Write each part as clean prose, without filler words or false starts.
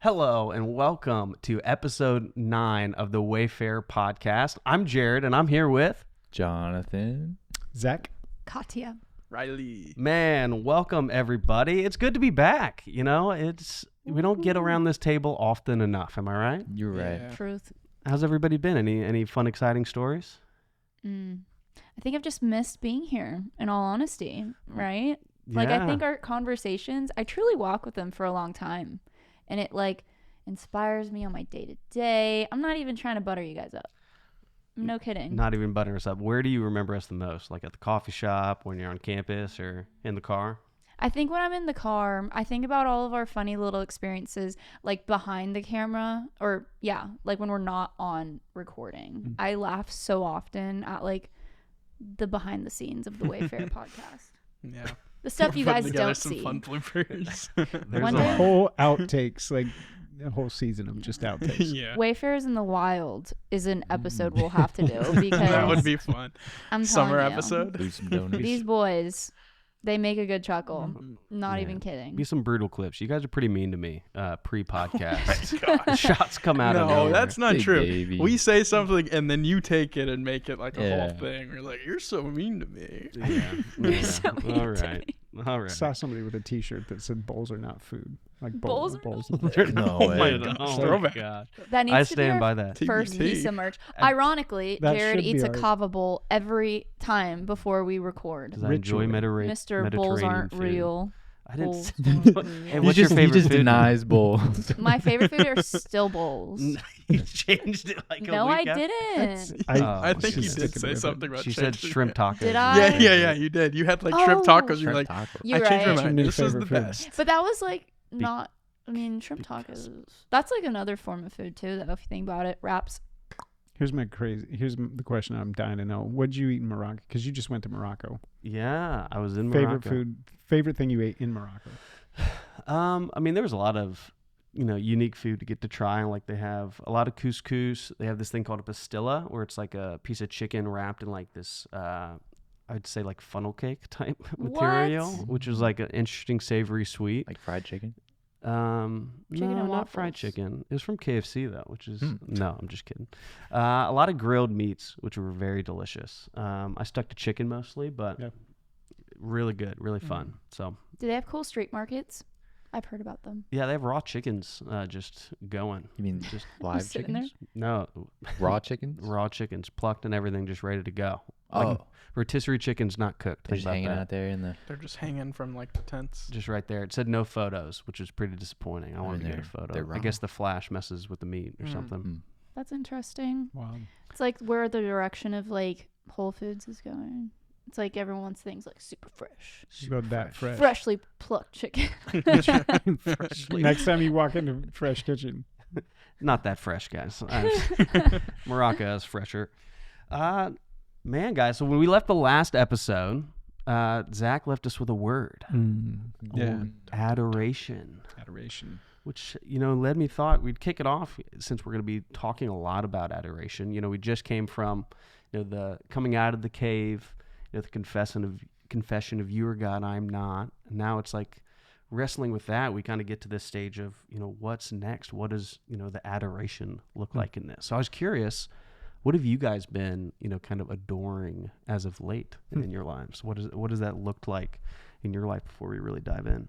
Hello and welcome to episode 9 of the Wayfarer podcast. I'm Jared and I'm here with Jonathan, Zach, Katya, Riley. Man, welcome everybody. It's good to be back. You know, we don't get around this table often enough. Am I right? you're right. Yeah. Truth. How's everybody been? Any fun, exciting stories? I think I've just missed being here, in all honesty, right? Like, I think our conversations, I truly walk with them for a long time. And it, like, inspires me on my day-to-day. I'm not even trying to butter you guys up. No kidding. Not even buttering us up. Where do you remember us the most? Like at the coffee shop, when you're on campus, or in the car? I think when I'm in the car, I think about all of our funny little experiences, like behind the camera, or like when we're not on recording. I laugh so often at like the behind the scenes of the Wayfarer podcast. Yeah. The stuff you guys don't some see. fun bloopers. There's One a day- lot. whole outtakes, like a whole season of just outtakes. Yeah. Wayfarers in the Wild is an episode we'll have to do because That would be fun. I'm Summer telling you, episode. Do some donuts. These boys, they make a good chuckle. Not Yeah. even kidding. Be some brutal clips. You guys are pretty mean to me pre-podcast. The shots come out of No, nowhere. that's not Big true. baby. We say something and then you take it and make it like a Yeah. whole thing. We're like, you're so mean to me. Yeah. So mean All to right. me. All right. Saw somebody with a T-shirt that said "Bowls are not food." Like Bowls bowls. are bowls. No Oh way. my gosh. oh my Throwback. gosh. That needs I to be stand our by that. first TBT. piece of merch. Ironically, That Jared should be eats a our- kava bowl every time before we record. Because I enjoy Ritual. Mr. Bowls aren't food. real. I didn't. Bowls Hey, aren't real. what's your favorite he just food? denies bowls. My favorite food are still bowls. You changed it like a No, I week after. didn't. I think she's you did sticking say with it. something about She said changing shrimp it. tacos. Did I? Yeah, you did. You had like shrimp Oh. tacos. You're Shrimp like, taco. You're I changed my right. mind. New This is the favorite food. best. But that was like not. I mean, shrimp tacos. That's like another form of food too, though. If you think about it, wraps. Here's the question I'm dying to know. What'd you eat in Morocco? Because you just went to Morocco. Yeah, I was in Favorite Morocco. food. Favorite thing you ate in Morocco. I mean, there was a lot of, unique food to get to try. Like they have a lot of couscous. They have this thing called a pastilla, where it's like a piece of chicken wrapped in like this, I'd say like funnel cake type material, which is like an interesting savory sweet. Like fried chicken. Chicken No, and not fried waffles. chicken. It was from KFC though, which is no, I'm just kidding. A lot of grilled meats, which were very delicious. I stuck to chicken mostly, but Yeah. really good, really fun. So Do they have cool street markets? I've heard about them. yeah, they have raw chickens just going. You mean Just live sitting there. chickens? no Raw chickens? raw chickens, plucked and everything, just ready to go. Oh, Like rotisserie chicken's not cooked. they're Think just about hanging that. out there in the. They're just hanging from like the tents. Just right there. It said no photos, which was pretty disappointing. I wanted to get a they're photo. I wrong. guess the flash messes with the meat or something. Mm. That's interesting. Wow. It's like where the direction of like Whole Foods is going. It's like everyone wants things like super fresh, You go that fresh. freshly plucked chicken. Next time you walk into Fresh Kitchen, Not that fresh, guys. Morocco is fresher. Man, guys, so when we left the last episode, Zach left us with a word. yeah, Adoration. adoration. Which, led me thought we'd kick it off since we're going to be talking a lot about adoration. We just came from, the coming out of the cave, the confession of you are God, I'm not. And now it's like wrestling with that. We kind of get to this stage of, what's next? What does, the adoration look like in this? So I was curious, what have you guys been, kind of adoring as of late in your lives? What does that look like in your life before we really dive in?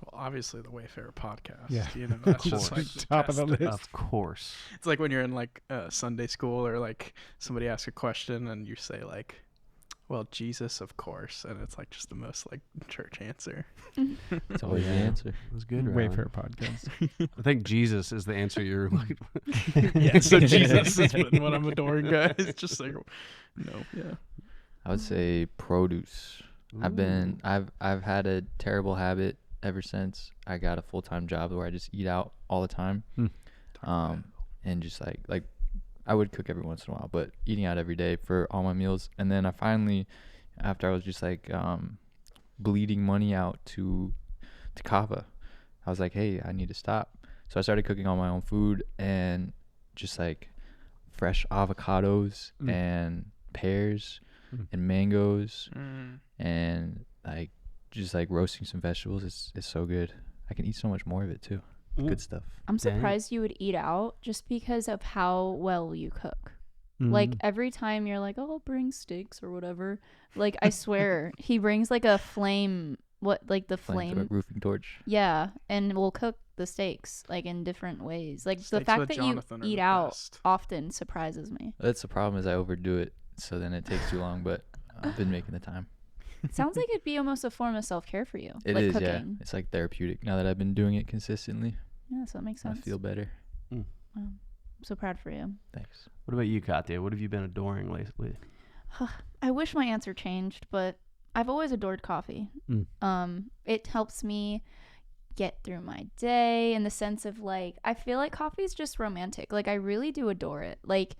Well, obviously the Wayfarer podcast. Yeah. That's just like Top of the best. list. Of course. It's like when you're in like Sunday school or like somebody asks a question and you say like, well, Jesus, of course. And it's like just the most like church answer. That's always the answer. It was good, Ryan. Wayfarer podcast. I think Jesus is the answer you're like. Yeah, so Jesus has been what I'm adoring, guys. It's just like, no, yeah. I would say produce. I've had a terrible habit ever since I got a full-time job where I just eat out all the time. And just like I would cook every once in a while, but eating out every day for all my meals. And then I finally, after I was just like bleeding money out to kava, I was like, hey, I need to stop. So I started cooking all my own food and just like fresh avocados and pears and mangoes and like just like roasting some vegetables. It's so good. I can eat so much more of it too. Good stuff. I'm Dang. surprised you would eat out just because of how well you cook. Like every time you're like, oh, I'll bring steaks or whatever. Like I swear, he brings like a flame. The flame? Roofing torch. Yeah, and we'll cook the steaks like in different ways. Like the Steaks fact with that Jonathan are you eat the out best. often surprises me. That's the problem is I overdo it, so then it takes too long. But I've been making the time. It sounds like it'd be almost a form of self-care for you. It like is, cooking. yeah. It's like therapeutic. Now that I've been doing it consistently, Yeah, so that makes I sense. feel better. Wow. I'm so proud for you. Thanks. What about you, Katya? What have you been adoring lately? I wish my answer changed, but I've always adored coffee. It helps me get through my day in the sense of like, I feel like coffee is just romantic. Like I really do adore it. Like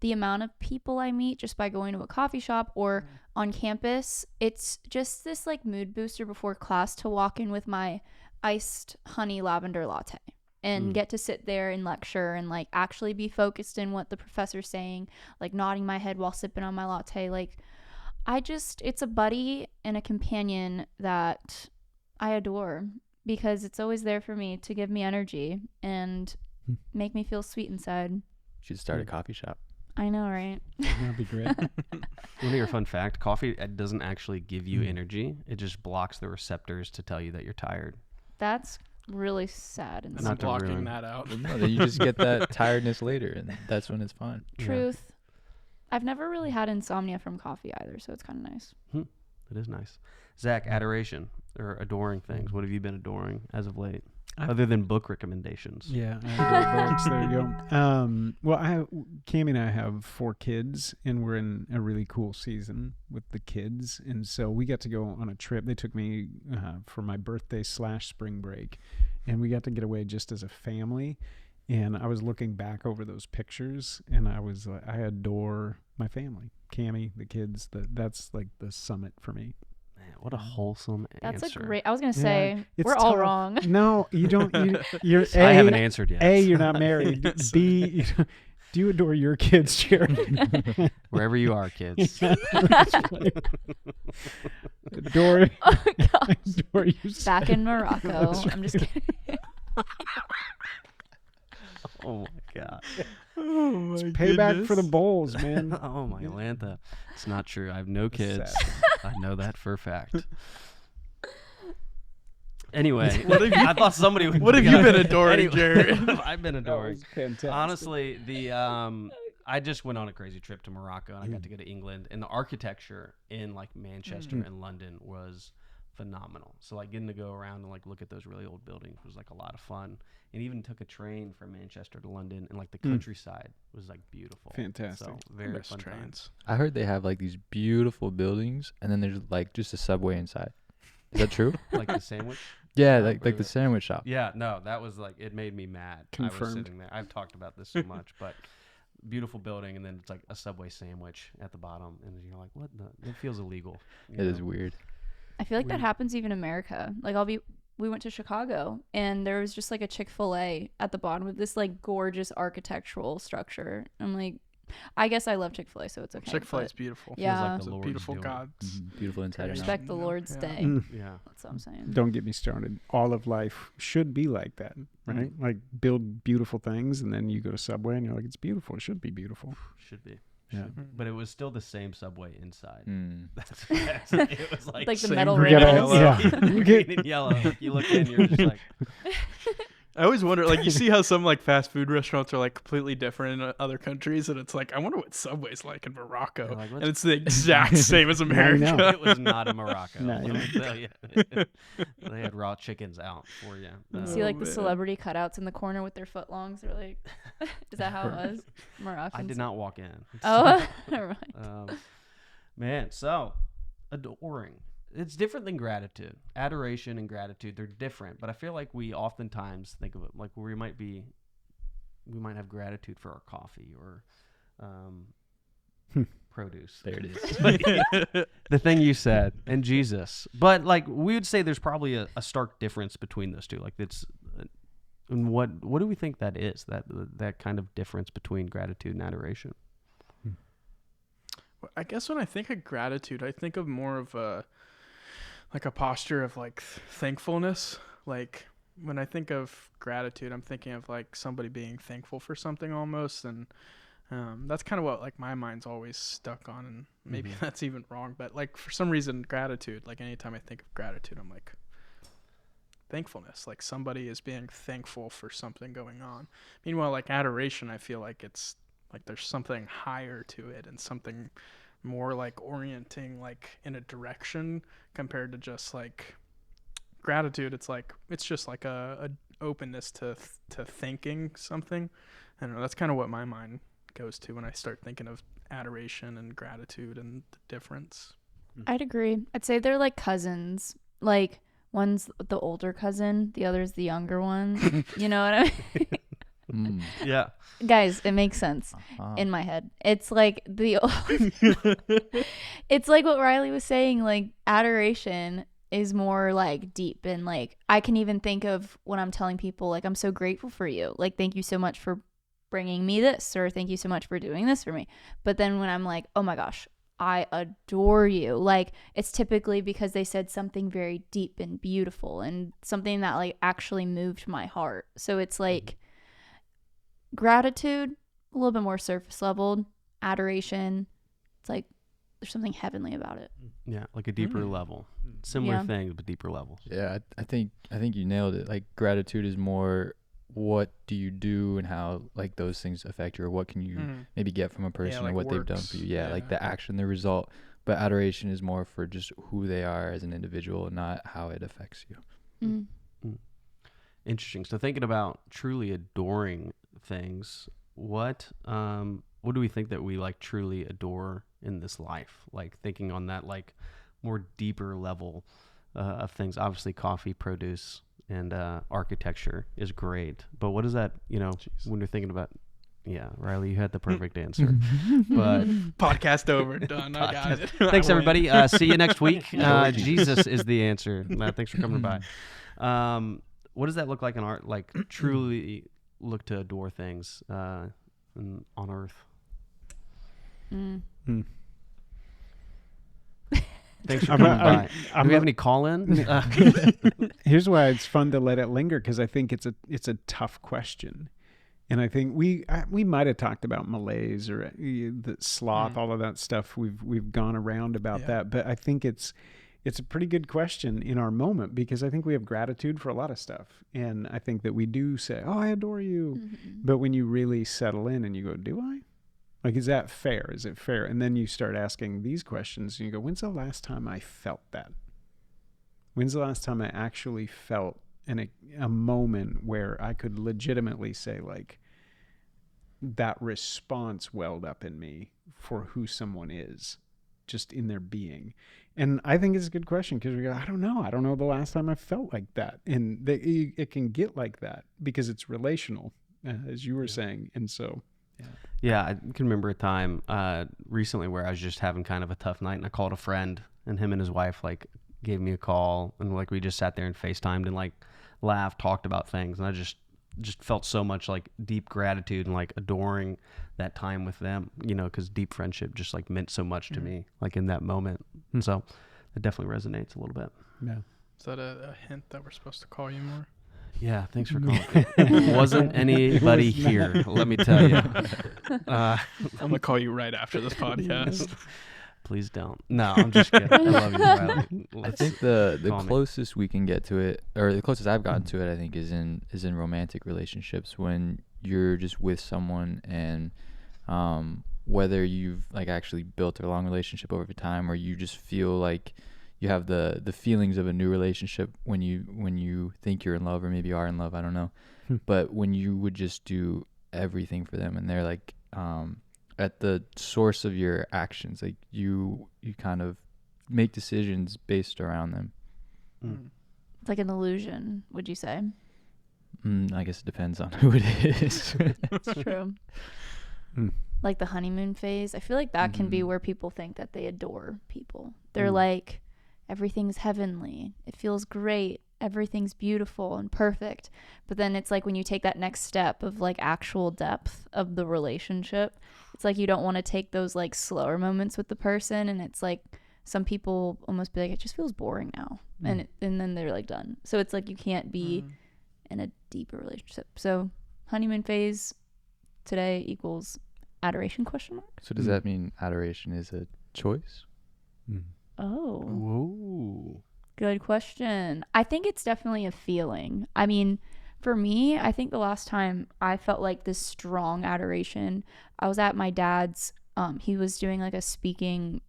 the amount of people I meet just by going to a coffee shop or on campus, it's just this like mood booster before class to walk in with my iced honey lavender latte and get to sit there and lecture and like actually be focused in what the professor's saying, like nodding my head while sipping on my latte. Like it's a buddy and a companion that I adore because it's always there for me to give me energy and make me feel sweet inside. Should start a coffee shop. I know, right? That'd be great. Want to hear a fun fact? Coffee doesn't actually give you energy. It just blocks the receptors to tell you that you're tired. That's really sad and And Not I'm to blocking ruin- that out. Well, no, then you just get that tiredness later, and that's when it's fun. truth. I've never really had insomnia from coffee either, so it's kind of nice. It is nice. Zach, adoration or adoring things. What have you been adoring as of late? Other than book recommendations. Yeah, I adore books. There you go. Well, Cammie and I have 4 kids, and we're in a really cool season with the kids, and so we got to go on a trip. They took me for my birthday / spring break, and we got to get away just as a family. And I was looking back over those pictures, and I was like, I adore my family, Cammie, the kids. That's like the summit for me. Man, what a wholesome That's answer. a great. I was gonna say it's we're all tough. wrong. No, you don't. You're I haven't answered yet. A, you're not married. B, do you adore your kids, Jared? Wherever you are, kids. Adore, Oh gosh. adore you. Back in Morocco. I'm just kidding. Oh my god. Oh my Payback for the bowls, man. Oh my Lantha. It's not true. I have no kids. sad. I know that for a fact. Anyway, What have you- I thought somebody would. What have you been adoring, Jared? What have I been adoring? Fantastic. Honestly, I just went on a crazy trip to Morocco and I got to go to England, and the architecture in like Manchester and London was phenomenal. So like getting to go around and like look at those really old buildings was like a lot of fun. And even took a train from Manchester to London, and like the countryside was like beautiful. Fantastic. So very Best fun times. trains. I heard they have like these beautiful buildings, and then there's like just a Subway inside. Is that true? Like the sandwich. Yeah, Yeah, like the sandwich shop. Yeah, no, that was like it made me mad. I was Confirmed. sitting there. I've talked about this so much, but beautiful building, and then it's like a Subway sandwich at the bottom, and you're like, what? It feels illegal. It is weird. I feel like that happens even in America. Like we went to Chicago and there was just like a Chick-fil-A at the bottom with this like gorgeous architectural structure. I'm like, I guess I love Chick-fil-A, so it's okay. Chick-fil-A is but beautiful. Yeah. Feels like It's the a Lord's beautiful doing it. God's. Beautiful inside out. respect the Lord's Yeah. day. Yeah. That's what I'm saying. Don't get me started. All of life should be like that, right? Like build beautiful things, and then you go to Subway, and you're like, it's beautiful. It should be beautiful. Should be. Yeah. But it was still the same Subway inside. Mm. It was like, Like the Same metal green and rails. yellow. Yeah. green and yellow. Like, you look in, you're just like, I always wonder, like, you see how some like fast food restaurants are like completely different in other countries, and it's like, I wonder what Subway's like in Morocco, You're like, and let's- it's the exact same as I America. know. it was not in Morocco. No, let you me tell you. They had raw chickens out for you. You Oh, see like the man. celebrity cutouts in the corner with their footlongs. They're like, is that how it was? Moroccans. I did not walk in. Oh, never mind. Man, so adoring. It's different than gratitude. Adoration and gratitude, they're different, but I feel like we oftentimes think of it like we might have gratitude for our coffee or produce. There it is. The thing you said and Jesus. But like we would say there's probably a stark difference between those two. Like it's and what do we think that is? That kind of difference between gratitude and adoration? I guess when I think of gratitude, I think of more of a posture of like thankfulness. Like when I think of gratitude, I'm thinking of like somebody being thankful for something almost, and that's kind of what like my mind's always stuck on, and maybe that's even wrong, but like for some reason gratitude, like anytime I think of gratitude, I'm like thankfulness, like somebody is being thankful for something going on. Meanwhile, like adoration, I feel like it's like there's something higher to it and something more like orienting like in a direction compared to just like gratitude. It's like it's just like a openness to thinking something. I don't know, that's kind of what my mind goes to when I start thinking of adoration and gratitude and the difference. I'd agree. I'd say they're like cousins. Like one's the older cousin, the other's the younger one. You know what I mean? Yeah. Guys, it makes sense in my head. It's like it's like what Riley was saying, like adoration is more like deep, and like I can even think of when I'm telling people like I'm so grateful for you. Like thank you so much for bringing me this, or thank you so much for doing this for me. But then when I'm like, oh my gosh, I adore you, like it's typically because they said something very deep and beautiful and something that like actually moved my heart. So it's like gratitude, a little bit more surface leveled. Adoration, it's like there's something heavenly about it. Yeah, like a deeper level. Similar thing, but deeper levels. Yeah, I think you nailed it. Like gratitude is more what do you do and how like those things affect you, or what can you maybe get from a person, like or what they've done for you. Yeah, like the action, the result. But adoration is more for just who they are as an individual, not how it affects you. Interesting. So thinking about truly adoring things, what do we think that we like truly adore in this life? Like thinking on that like more deeper level of things. Obviously coffee, produce, and architecture is great. But what is that, when you're thinking about, Riley, you had the perfect answer. But Podcast over, done. I got it. Thanks, everybody. See you next week. Jesus is the answer. Thanks for coming by. What does that look like in art? Like truly look to adore things on earth. Thanks for coming by. Do we have any call-in? Here's why it's fun to let it linger, because I think it's a tough question, and I think we might have talked about malaise or the sloth, all of that stuff. We've gone around about that, but I think it's a pretty good question in our moment, because I think we have gratitude for a lot of stuff, and I think that we do say, "Oh, I adore you," but when you really settle in and you go, "Do I?" Like, is that fair? Is it fair? And then you start asking these questions and you go, when's the last time I felt that? When's the last time I actually felt a moment where I could legitimately say, like, that response welled up in me for who someone is, just in their being? And I think it's a good question, because we go, I don't know the last time I felt like that. And it can get like that because it's relational, as you were saying. And so... Yeah, I can remember a time recently where I was just having kind of a tough night, and I called a friend, and him and his wife like gave me a call, and like we just sat there and FaceTimed and like laughed, talked about things, and I just felt so much like deep gratitude and like adoring that time with them, because deep friendship just like meant so much to me, like in that moment. And so it definitely resonates a little bit. Yeah. Is that a hint that we're supposed to call you more? Yeah, thanks for calling. It wasn't anybody here, let me tell you. I'm going to call you right after this podcast. Please don't. No, I'm just kidding. I love you, Riley. I think the closest we can get to it, or the closest I've gotten to it, I think is in romantic relationships, when you're just with someone, and whether you've like actually built a long relationship over time, or you just feel like you have the feelings of a new relationship when you think you're in love, or maybe are in love, I don't know. But when you would just do everything for them, and they're like at the source of your actions, like you kind of make decisions based around them. It's like an illusion, would you say? I guess it depends on who it is. It's true. Like the honeymoon phase, I feel like that can be where people think that they adore people. They're like, everything's heavenly, it feels great, everything's beautiful and perfect. But then it's like when you take that next step of like actual depth of the relationship, it's like you don't want to take those like slower moments with the person, and it's like some people almost be like, it just feels boring now, and then they're like done. So it's like you can't be in a deeper relationship. So honeymoon phase today equals adoration ? So does that mean adoration is a choice? Oh, Whoa. good question. I think it's definitely a feeling. I mean, for me, I think the last time I felt like this strong adoration, I was at my dad's, he was doing like a speaking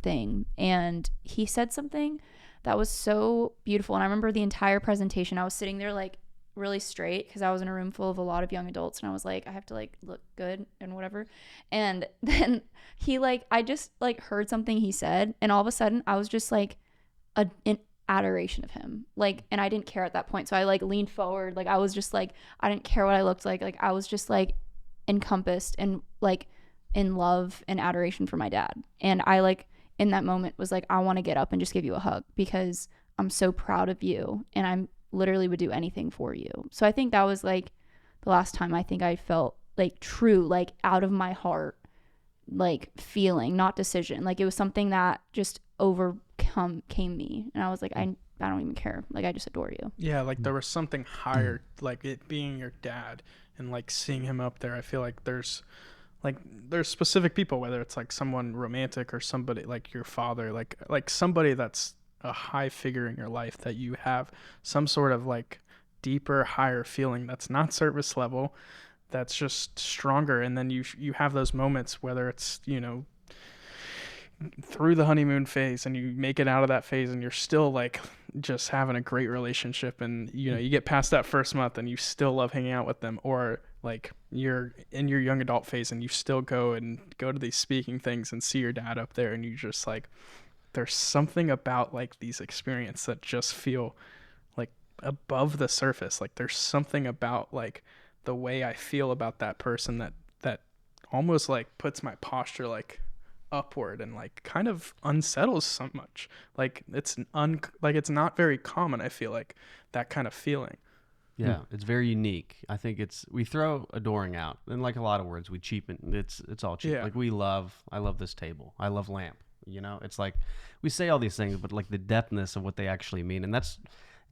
thing, and he said something that was so beautiful. And I remember the entire presentation, I was sitting there like really straight because I was in a room full of a lot of young adults, and I was like, I have to like look good and whatever. And then he like, I just like heard something he said, and all of a sudden I was just like in adoration of him, like, and I didn't care at that point, so I like leaned forward, like I was just like, I didn't care what I looked like I was just like encompassed and like in love and adoration for my dad. And I like in that moment was like, I want to get up and just give you a hug because I'm so proud of you, and I'm literally would do anything for you. So I think that was like the last time I think I felt like true, like out of my heart, like feeling, not decision. Like it was something that just came me, and I was like, I don't even care. Like I just adore you. Yeah, like there was something higher, like it being your dad and like seeing him up there. I feel like there's specific people, whether it's like someone romantic or somebody like your father, like somebody that's a high figure in your life, that you have some sort of like deeper, higher feeling that's not surface level, that's just stronger. And then you have those moments, whether it's, you know, through the honeymoon phase and you make it out of that phase and you're still like just having a great relationship, and you know you get past that first month and you still love hanging out with them, or like you're in your young adult phase and you still go to these speaking things and see your dad up there, and you just like, there's something about like these experiences that just feel like above the surface. Like there's something about like the way I feel about that person that almost like puts my posture like upward and like kind of unsettles so much. Like it's not very common, I feel like, that kind of feeling. Yeah, it's very unique. I think we throw adoring out, and like a lot of words, we cheapen. It's all cheap. Yeah. Like I love this table. I love lamp. You know, it's like we say all these things, but like the depthness of what they actually mean, and it's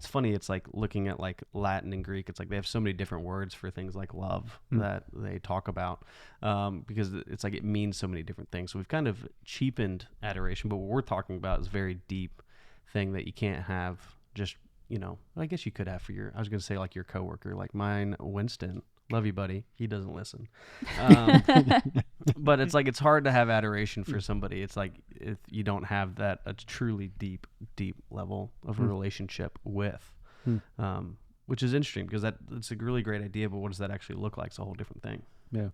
funny. It's like looking at like Latin and Greek. It's like they have so many different words for things like love that they talk about, because it's like it means so many different things. So we've kind of cheapened adoration, but what we're talking about is a very deep thing that you can't have just, you know, I guess you could have for I was going to say like your coworker, like mine, Winston. Love you, buddy. He doesn't listen. But it's like, it's hard to have adoration for somebody. It's like if you don't have that a truly deep level of a relationship with, which is interesting because it's a really great idea, but what does that actually look like? It's a whole different thing. Yeah.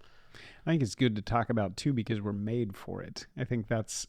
I think it's good to talk about too, because we're made for it. I think that's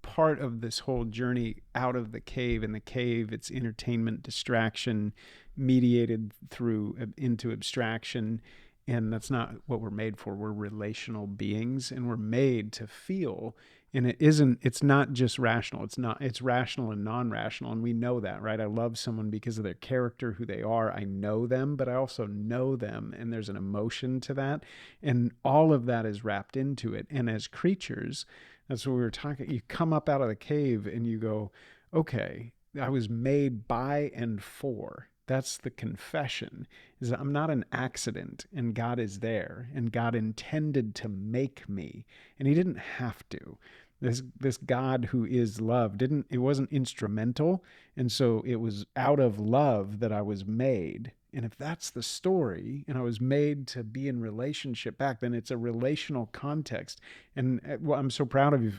part of this whole journey out of the cave. In the cave, it's entertainment, distraction, mediated through into abstraction. And that's not what we're made for. We're relational beings, and we're made to feel. And it's not just rational. It's rational and non-rational. And we know that, right? I love someone because of their character, who they are. I know them, but I also know them. And there's an emotion to that. And all of that is wrapped into it. And as creatures, that's what we were talking. You come up out of the cave and you go, okay, I was made by and for. That's the confession, is that I'm not an accident, and God is there, and God intended to make me, and he didn't have to. This God who is love it wasn't instrumental, and so it was out of love that I was made. And if that's the story, and I was made to be in relationship back, then it's a relational context. And I'm so proud of you.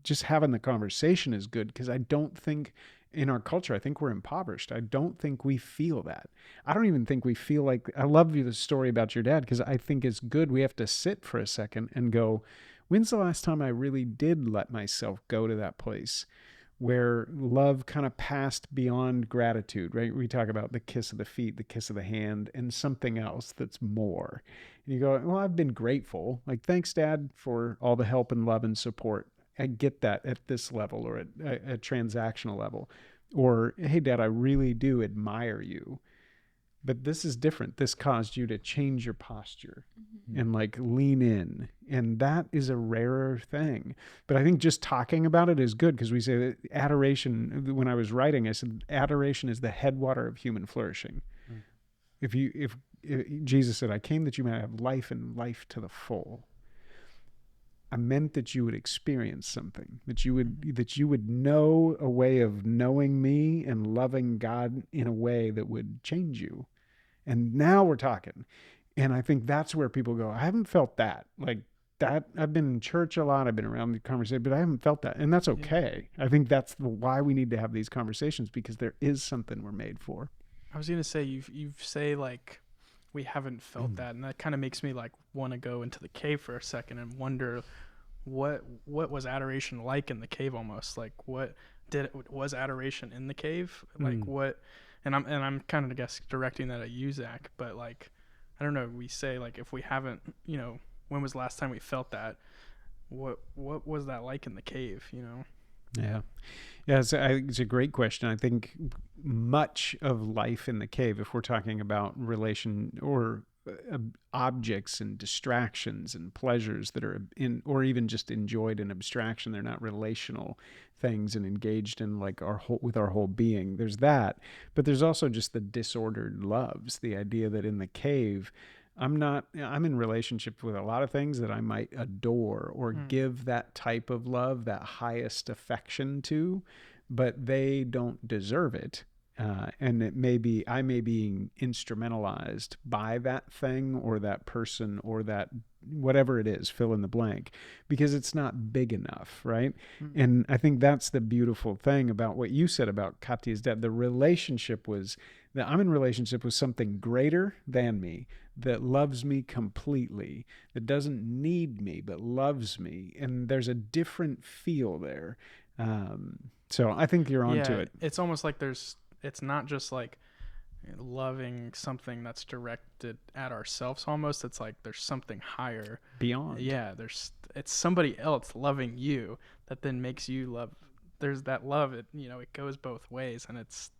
Just having the conversation is good, because I don't think in our culture, I think we're impoverished. I don't think we feel that. I don't even think we feel like, I love you the story about your dad, because I think it's good. We have to sit for a second and go, when's the last time I really did let myself go to that place where love kind of passed beyond gratitude, right? We talk about the kiss of the feet, the kiss of the hand, and something else that's more. And you go, well, I've been grateful. Like, thanks, Dad, for all the help and love and support. I get that at this level, or at a transactional level. Or, hey, Dad, I really do admire you. But this is different. This caused you to change your posture and like lean in. And that is a rarer thing. But I think just talking about it is good, because we say that adoration, when I was writing, I said adoration is the headwater of human flourishing. If Jesus said, I came that you might have life and life to the full, I meant that you would experience something, that you would know a way of knowing me and loving God in a way that would change you. And now we're talking. And I think that's where people go, I haven't felt that. Like that, I've been in church a lot, I've been around the conversation, but I haven't felt that. And that's okay. Yeah. I think that's why we need to have these conversations, because there is something we're made for. I was going to say, you say like, we haven't felt that. And that kind of makes me like want to go into the cave for a second and wonder what was adoration like in the cave almost? Like was adoration in the cave? Like what, and I'm kind of, I guess, directing that at you, Zach, but like, I don't know, we say like, if we haven't, you know, when was the last time we felt that? What was that like in the cave, you know? Yeah. It's a great question. I think much of life in the cave, if we're talking about relation or objects and distractions and pleasures that are in, or even just enjoyed in abstraction, they're not relational things and engaged in like our whole being. There's that, but there's also just the disordered loves, the idea that in the cave, I'm in relationship with a lot of things that I might adore or give that type of love, that highest affection to, but they don't deserve it. And I may be instrumentalized by that thing or that person or that whatever it is, fill in the blank, because it's not big enough, right? And I think that's the beautiful thing about what you said about Katya's dad. The relationship was that I'm in relationship with something greater than me, that loves me completely, that doesn't need me, but loves me. And there's a different feel there. So I think you're onto it. It's almost like it's not just like loving something that's directed at ourselves almost. It's like there's something higher. Beyond. Yeah, it's somebody else loving you that then makes you love. There's that love, it goes both ways, and it's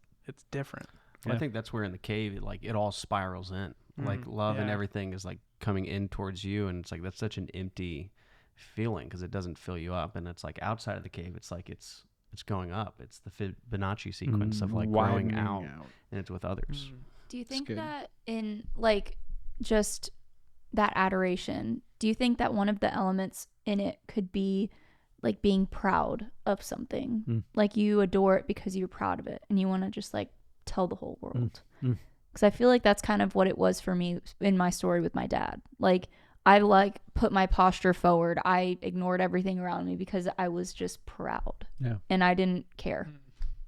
different. Well, I think that's where in the cave, it all spirals in. Like love and everything is like coming in towards you, and it's like that's such an empty feeling because it doesn't fill you up. And it's like outside of the cave, it's like it's going up. It's the Fibonacci sequence of like growing out, and it's with others. Do you think that in like just that adoration, do you think that one of the elements in it could be like being proud of something? Like you adore it because you're proud of it and you want to just like tell the whole world. Because I feel like that's kind of what it was for me in my story with my dad. Like I like put my posture forward. I ignored everything around me because I was just proud. Yeah. And I didn't care.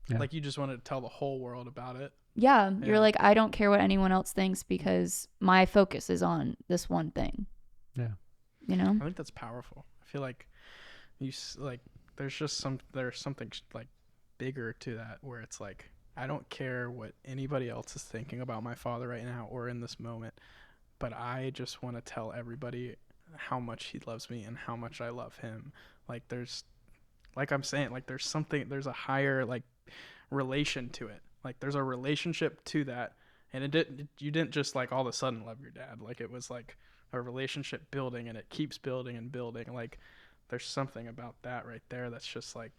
Yeah. Like you just wanted to tell the whole world about it. Yeah. You're like, I don't care what anyone else thinks because my focus is on this one thing. Yeah. You know? I think that's powerful. I feel like there's something like bigger to that where it's like, I don't care what anybody else is thinking about my father right now or in this moment, but I just want to tell everybody how much he loves me and how much I love him. Like there's a higher like relation to it. Like there's a relationship to that, and you didn't just like all of a sudden love your dad. Like it was like a relationship building, and it keeps building and building. Like there's something about that right there that's just like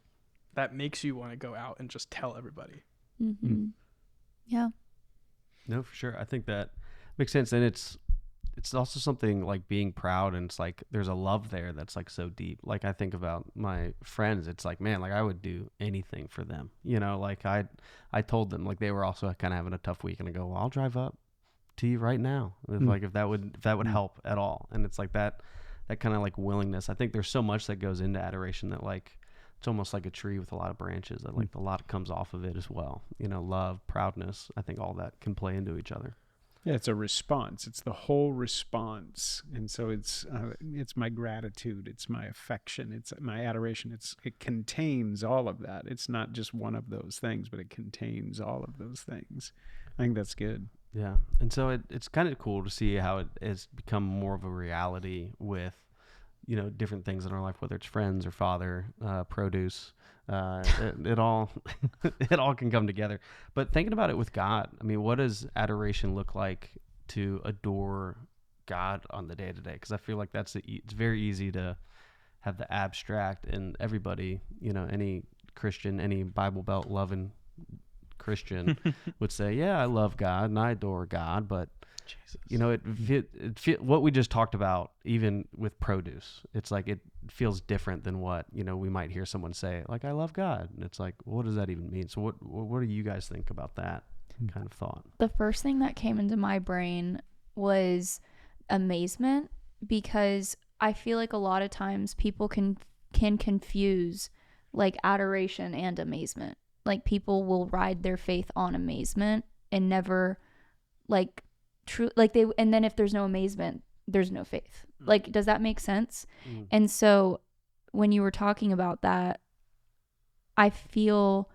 that makes you want to go out and just tell everybody. Yeah. No, for sure. I think that makes sense, and it's also something like being proud, and it's like there's a love there that's like so deep. Like I think about my friends, it's like, man, like I would do anything for them. Like I told them, like they were also kind of having a tough week, and I go, well, I'll drive up to you right now, if that would help at all. And it's like that kind of like willingness. I think there's so much that goes into adoration that like it's almost like a tree with a lot of branches that like a lot comes off of it as well. Love, proudness. I think all that can play into each other. Yeah, it's a response. It's the whole response, and so it's my gratitude, it's my affection, it's my adoration. It contains all of that. It's not just one of those things, but it contains all of those things. I think that's good. Yeah, and so it's kind of cool to see how it has become more of a reality with different things in our life, whether it's friends or father, produce. It all it all can come together. But thinking about it with God, I mean, what does adoration look like to adore God on the day to day? Because I feel like it's very easy to have the abstract, and everybody, any Christian, any Bible Belt loving Christian would say, yeah, I love God and I adore God, but Jesus. you know, what we just talked about, even with produce, it's like it feels different than what, you know, we might hear someone say, like, I love God. And it's like, what does that even mean? So what do you guys think about that kind of thought? The first thing that came into my brain was amazement, because I feel like a lot of times people can confuse like adoration and amazement. Like people will ride their faith on amazement and never like true, like they, and then if there's no amazement, there's no faith. Like, does that make sense? And so when you were talking about that, I feel,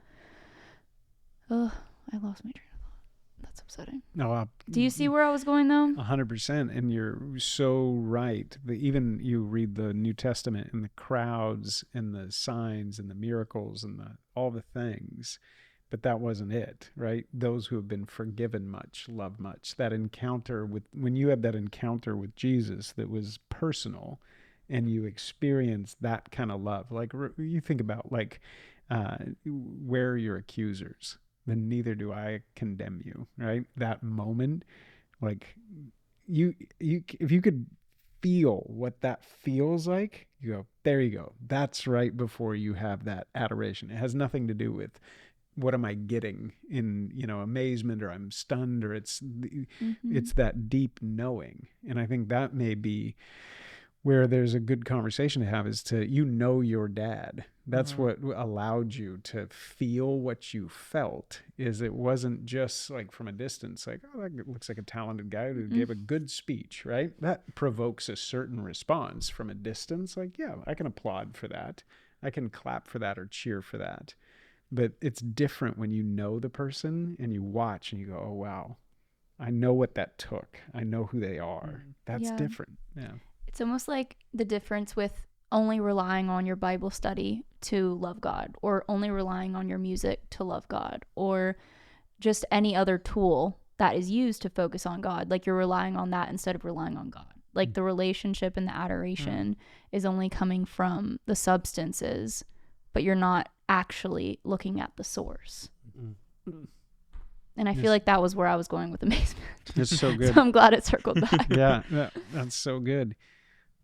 oh, I lost my train of thought. That's upsetting. No, Do you see where I was going though? 100%, and you're so right. Even you read the New Testament and the crowds and the signs and the miracles and all the things, but that wasn't it, right? Those who have been forgiven much love much. That encounter when you had that encounter with Jesus that was personal, and you experience that kind of love. Like you think about like, where are your accusers? Then neither do I condemn you, right? That moment, like you if you could feel what that feels like, you go, there you go. That's right before you have that adoration. It has nothing to do with what am I getting in, you know, amazement, or I'm stunned, or it's that deep knowing. And I think that may be where there's a good conversation to have, is to, you know, your dad. That's what allowed you to feel what you felt, is it wasn't just like from a distance, like, oh, that looks like a talented guy who gave a good speech, right? That provokes a certain response from a distance. Like, yeah, I can applaud for that. I can clap for that or cheer for that. But it's different when you know the person and you watch and you go, oh, wow, I know what that took. I know who they are. That's different. Yeah. It's almost like the difference with only relying on your Bible study to love God, or only relying on your music to love God, or just any other tool that is used to focus on God. Like you're relying on that instead of relying on God. Like the relationship and the adoration is only coming from the substances, but you're not actually looking at the source. And I feel like that was where I was going with amazement. It's so good. So I'm glad it circled back. Yeah, that's so good.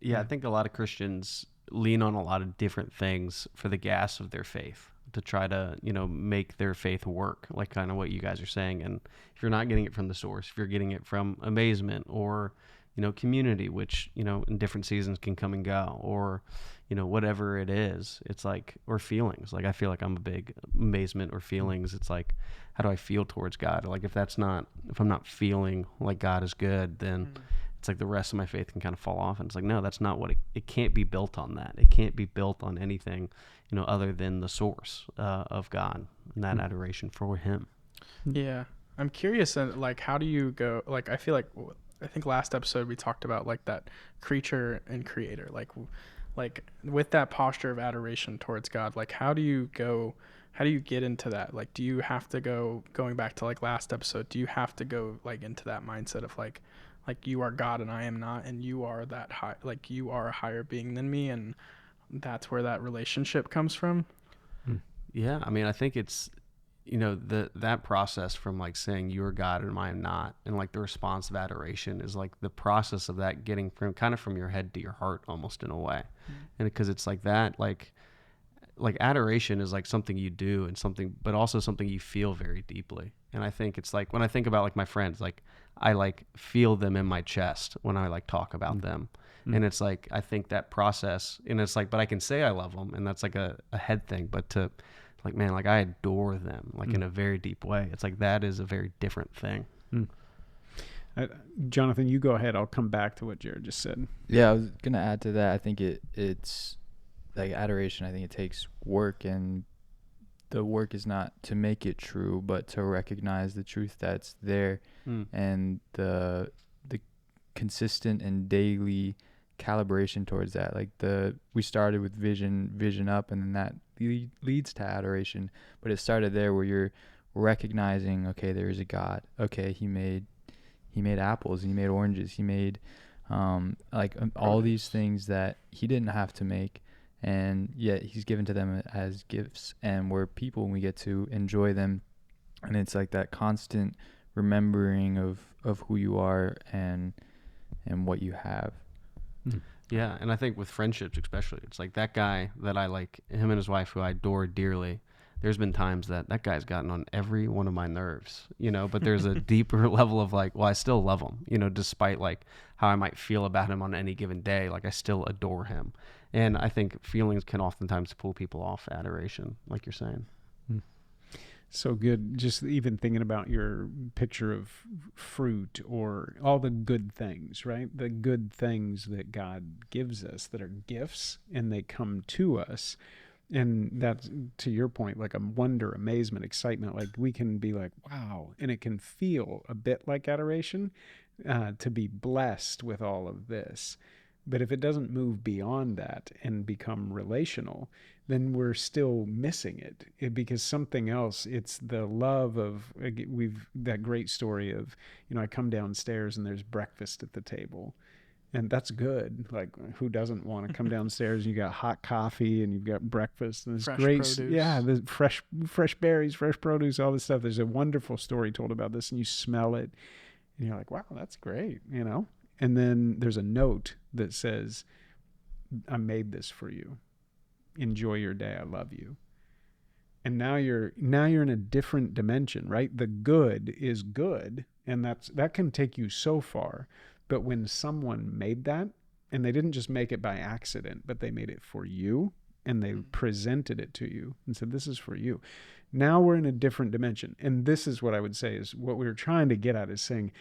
Yeah, I think a lot of Christians lean on a lot of different things for the gas of their faith to try to, you know, make their faith work, like kind of what you guys are saying. And if you're not getting it from the source, if you're getting it from amazement or, you know, community, which, you know, in different seasons can come and go, or, you know, whatever it is, it's like, or feelings. Like I feel like I'm a big amazement or feelings. It's like, how do I feel towards God? Like if I'm not feeling like God is good, then it's like the rest of my faith can kind of fall off. And it's like, no, that's not what it can't be built on that. It can't be built on anything, you know, other than the source of God and that adoration for him. Yeah. I'm curious, like, how do you go, like, I feel like, I think last episode we talked about like that creature and creator, like with that posture of adoration towards God, like how do you get into that? Like, do you have to going back to like last episode, do you have to go like into that mindset of like you are God and I am not, and you are that high, like you are a higher being than me, and that's where that relationship comes from? Yeah, I mean, I think it's, you know, that process from like saying you are God and I am not, and like the response of adoration is like the process of that getting from your head to your heart almost in a way. And because it's like that, like adoration is like something you do and something, but also something you feel very deeply. And I think it's like when I think about like my friends, like I like feel them in my chest when I like talk about them. And it's like, I think that process, and it's like, but I can say I love them, and that's like a head thing, but to like, man, like I adore them like in a very deep way. It's like, that is a very different thing. Jonathan, you go ahead. I'll come back to what Jared just said. Yeah, I was going to add to that. I think it's like adoration. I think it takes work, and the work is not to make it true, but to recognize the truth that's there, and the consistent and daily calibration towards that. Like we started with vision up, and then that leads to adoration, but it started there where you're recognizing, okay, there is a God. Okay, he made apples, and he made oranges, he made all these things that he didn't have to make, and yet he's given to them as gifts, and we're people, and we get to enjoy them And it's like that constant remembering of who you are and what you have. Yeah, and I think with friendships especially, it's like that guy that I like, him and his wife, who I adore dearly. There's been times that guy's gotten on every one of my nerves, you know, but there's a deeper level of like, well, I still love him, you know, despite like how I might feel about him on any given day. Like I still adore him. And I think feelings can oftentimes pull people off adoration, like you're saying. So good. Just even thinking about your picture of fruit or all the good things, right? The good things that God gives us that are gifts and they come to us. And that's, to your point, like a wonder, amazement, excitement. Like we can be like, wow. And it can feel a bit like adoration to be blessed with all of this. But if it doesn't move beyond that and become relational, then we're still missing it because something else, it's the love of, that great story of, you know, I come downstairs and there's breakfast at the table. And that's good. Like, who doesn't want to come downstairs? You got hot coffee and you've got breakfast and it's great. Produce. Yeah, the fresh berries, fresh produce, all this stuff. There's a wonderful story told about this, and you smell it, and you're like, wow, that's great, you know. And then there's a note that says, "I made this for you. Enjoy your day. I love you." And now you're in a different dimension, right? The good is good, and that can take you so far. But when someone made that, and they didn't just make it by accident, but they made it for you, and they presented it to you and said, this is for you. Now we're in a different dimension. And this is what I would say is what we were trying to get at is saying,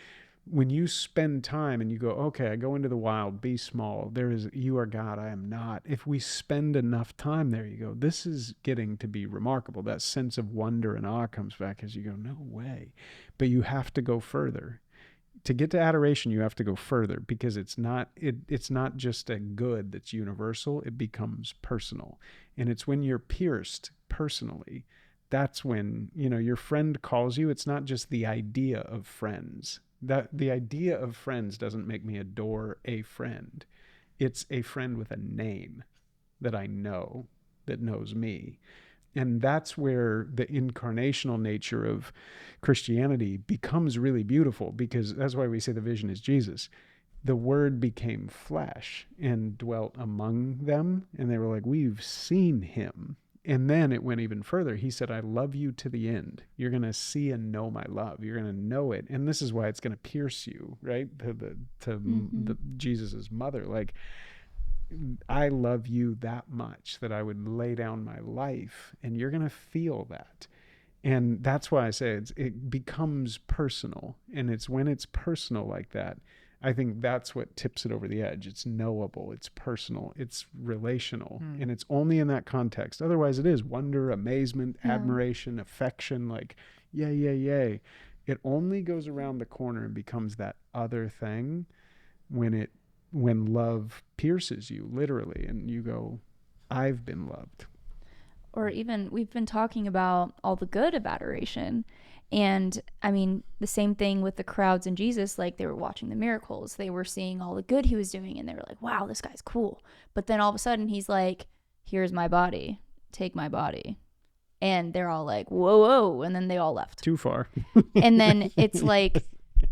when you spend time and you go, okay, I go into the wild, be small. You are God, I am not. If we spend enough time there, you go, this is getting to be remarkable. That sense of wonder and awe comes back as you go, no way. But you have to go further. To get to adoration, you have to go further because it's not just a good that's universal. It becomes personal. And it's when you're pierced personally, that's when, you know, your friend calls you. It's not just the idea of friends. That the idea of friends doesn't make me adore a friend. It's a friend with a name that I know, that knows me. And that's where the incarnational nature of Christianity becomes really beautiful, because that's why we say the vision is Jesus. The Word became flesh and dwelt among them, and they were like, we've seen him. And then it went even further. He said, I love you to the end. You're going to see and know my love. You're going to know it. And this is why it's going to pierce you, right? To Jesus's mother. Like, I love you that much that I would lay down my life, and you're going to feel that. And that's why I say it becomes personal. And it's when it's personal like that, I think that's what tips it over the edge. It's knowable, it's personal, it's relational, and it's only in that context. Otherwise it is wonder, amazement, admiration, affection, like, yay. It only goes around the corner and becomes that other thing when love pierces you, literally, and you go, I've been loved. Or even, we've been talking about all the good of adoration. And I mean, the same thing with the crowds and Jesus, like they were watching the miracles. They were seeing all the good he was doing, and they were like, wow, this guy's cool. But then all of a sudden he's like, here's my body, take my body. And they're all like, whoa. And then they all left. Too far. And then it's like,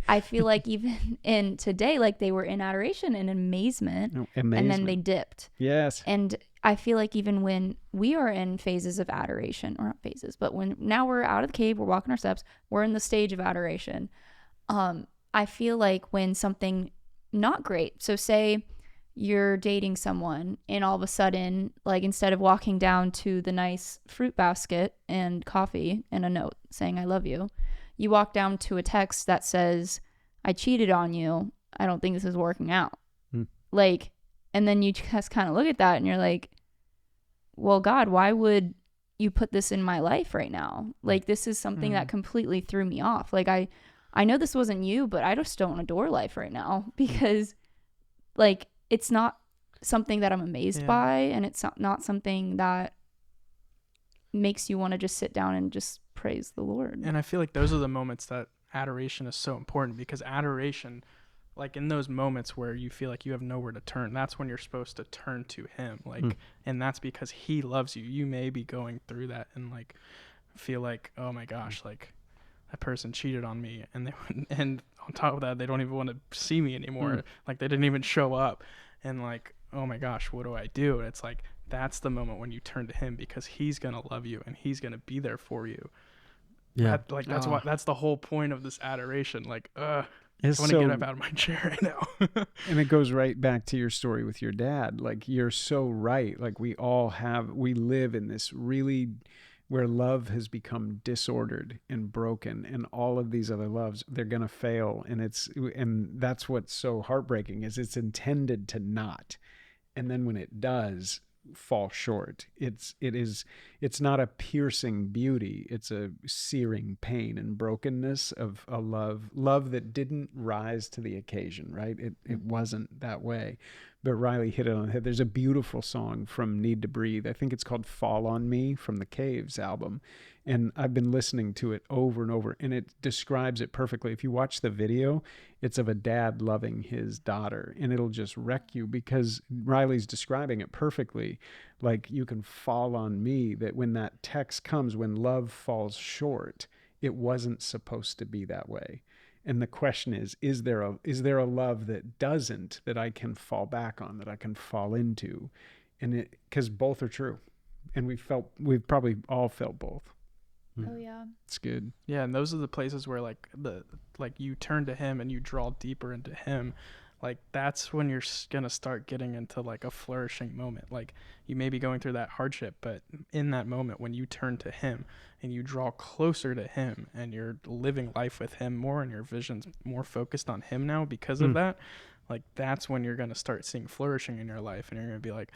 I feel like even in today, like they were in adoration and amazement. And then they dipped. Yes. And I feel like even when we are in phases of adoration, or not phases, but when now we're out of the cave, we're walking our steps, we're in the stage of adoration. I feel like when something not great, so say you're dating someone and all of a sudden, like instead of walking down to the nice fruit basket and coffee and a note saying, I love you, you walk down to a text that says, I cheated on you. I don't think this is working out. Like, and then you just kind of look at that and you're like, well, God, why would you put this in my life right now? Like, this is something that completely threw me off. Like, I know this wasn't you, but I just don't adore life right now because, like, it's not something that I'm amazed by, and it's not something that makes you want to just sit down and just praise the Lord. And I feel like those are the moments that adoration is so important, because adoration, like in those moments where you feel like you have nowhere to turn, that's when you're supposed to turn to him. Like, and that's because he loves you. You may be going through that and like feel like, oh my gosh, like that person cheated on me, and and on top of that, they don't even want to see me anymore. Like, they didn't even show up, and like, oh my gosh, what do I do? And it's like, that's the moment when you turn to him, because he's gonna love you and he's gonna be there for you. Yeah. That's why, that's the whole point of this adoration. Like, I It's want to so, get up out of my chair right now. and it goes right back to your story with your dad. Like, you're so right. Like, we live in this really, where love has become disordered and broken, and all of these other loves, they're going to fail. And that's what's so heartbreaking, is it's intended to not. And then when it does fall short, it's not a piercing beauty, it's a searing pain and brokenness of a love that didn't rise to the occasion, right? It wasn't that way. But Riley hit it on the head. There's a beautiful song from Need to Breathe. I think it's called Fall on Me, from the Caves album. And I've been listening to it over and over, and it describes it perfectly. If you watch the video, it's of a dad loving his daughter, and it'll just wreck you, because Riley's describing it perfectly. Like, you can fall on me, that when that text comes, when love falls short, it wasn't supposed to be that way. And the question is there a love that doesn't, that I can fall back on, that I can fall into? And because both are true. And we've probably all felt both. Oh yeah. It's good. Yeah, and those are the places where like you turn to him and you draw deeper into him. Like, that's when you're gonna start getting into like a flourishing moment. Like, you may be going through that hardship, but in that moment when you turn to him and you draw closer to him and you're living life with him more, and your vision's more focused on him now because of that, like, that's when you're gonna start seeing flourishing in your life, and you're gonna be like,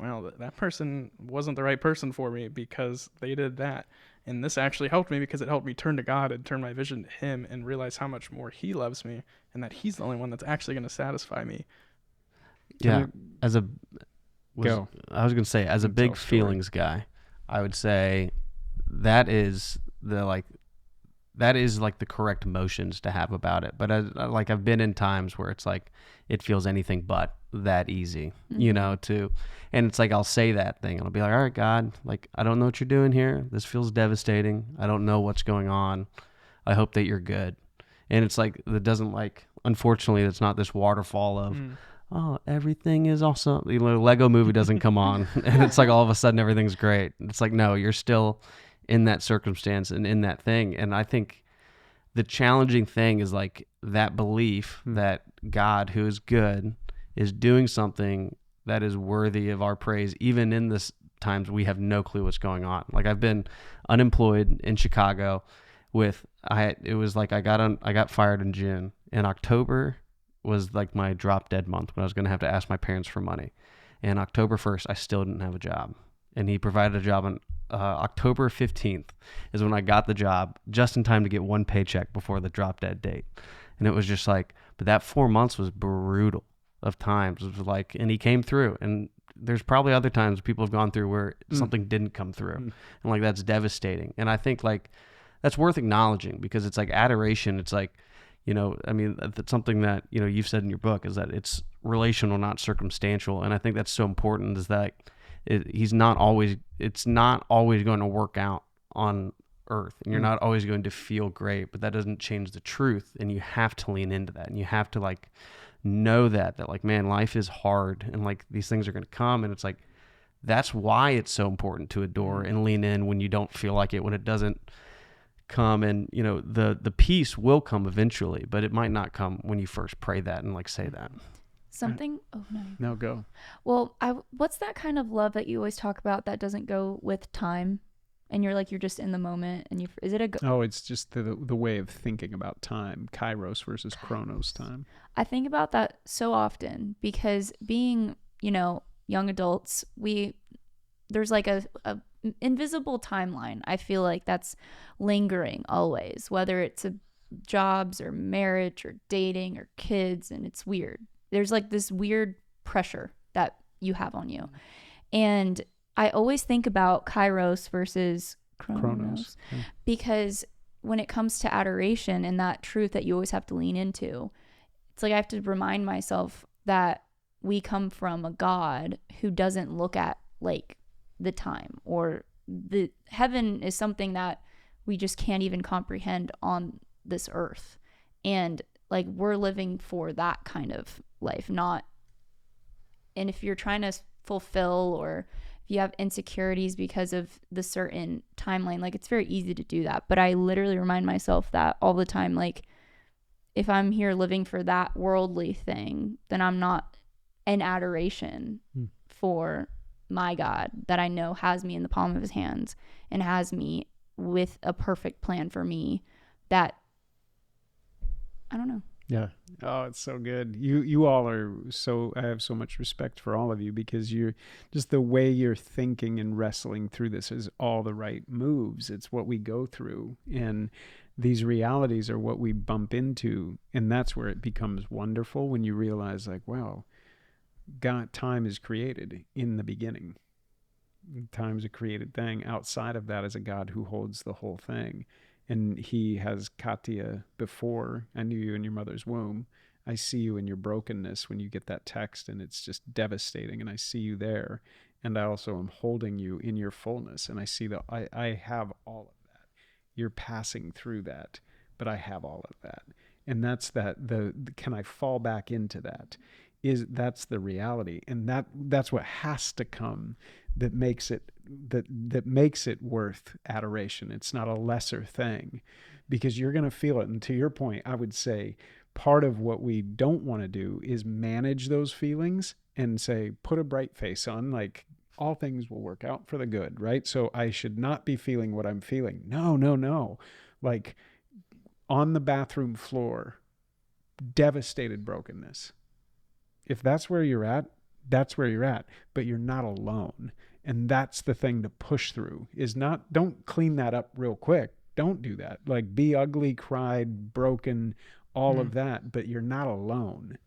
well, that person wasn't the right person for me because they did that. And this actually helped me because it helped me turn to God and turn my vision to him and realize how much more he loves me, and that he's the only one that's actually going to satisfy me. Yeah. I was going to say, as a Tell big a story. feelings guy, I would say that is like the correct emotions to have about it. But I've been in times where it's like, it feels anything but that easy, and it's like, I'll say that thing and I'll be like, all right, God, like, I don't know what you're doing here. This feels devastating. I don't know what's going on. I hope that you're good. And it's like, that doesn't, like, unfortunately, it's not this waterfall of, oh, everything is awesome. Lego movie doesn't come on and it's like, all of a sudden everything's great. It's like, no, you're still in that circumstance and in that thing. And I think the challenging thing is like that belief that God, who is good, is doing something that is worthy of our praise, even in this times we have no clue what's going on. Like, I've been unemployed in Chicago I got fired in June, and October was like my drop dead month when I was going to have to ask my parents for money. And October 1st, I still didn't have a job. And he provided a job on October 15th is when I got the job, just in time to get one paycheck before the drop dead date. And it was just like, but that 4 months was brutal of times. It was like, and he came through. And there's probably other times people have gone through where something didn't come through. And like, that's devastating. And I think like that's worth acknowledging, because it's like adoration. It's like, I mean, that's something that, you've said in your book, is that it's relational, not circumstantial. And I think that's so important, is that it's not always going to work out on earth, and you're not always going to feel great, but that doesn't change the truth. And you have to lean into that, and you have to like know that like, man, life is hard, and like these things are going to come. And it's like, that's why it's so important to adore and lean in when you don't feel like it, when it doesn't come. And the peace will come eventually, but it might not come when you first pray that and like say that. Something. Oh no. No, go. Well, what's that kind of love that you always talk about that doesn't go with time, and you're just in the moment, and It's just the way of thinking about time, kairos versus chronos time. I think about that so often, because being, young adults, there's like a invisible timeline. I feel like that's lingering always, whether it's jobs or marriage or dating or kids, and it's weird. There's like this weird pressure that you have on you. And I always think about kairos versus chronos. Yeah. Because when it comes to adoration and that truth that you always have to lean into, it's like I have to remind myself that we come from a God who doesn't look at like the time, or the heaven is something that we just can't even comprehend on this earth. And like, we're living for that kind of life, not, and if you're trying to fulfill, or if you have insecurities because of the certain timeline, like, it's very easy to do that. But I literally remind myself that all the time. Like, if I'm here living for that worldly thing, then I'm not in adoration for my God that I know has me in the palm of his hands and has me with a perfect plan for me that, I don't know. Yeah. Oh, it's so good. You all are so, I have so much respect for all of you, because you're just, the way you're thinking and wrestling through this is all the right moves. It's what we go through, and these realities are what we bump into. And that's where it becomes wonderful, when you realize, like, wow, God, time is created in the beginning. Time's a created thing. Outside of that is a God who holds the whole thing. And he has Katya before, I knew you in your mother's womb. I see you in your brokenness when you get that text, and it's just devastating. And I see you there. And I also am holding you in your fullness. And I see that I have all of that. You're passing through that, but I have all of that. And that's that, can I fall back into that? That's the reality. And that's what has to come, that makes it worth adoration. It's not a lesser thing, because you're going to feel it. And to your point, I would say part of what we don't want to do is manage those feelings and say, put a bright face on, like, all things will work out for the good, right? So I should not be feeling what I'm feeling. No. Like, on the bathroom floor, devastated brokenness. If that's where you're at, that's where you're at, but you're not alone. And that's the thing to push through, is not, don't clean that up real quick. Don't do that. Like, be ugly, cried, broken, all of that, but you're not alone.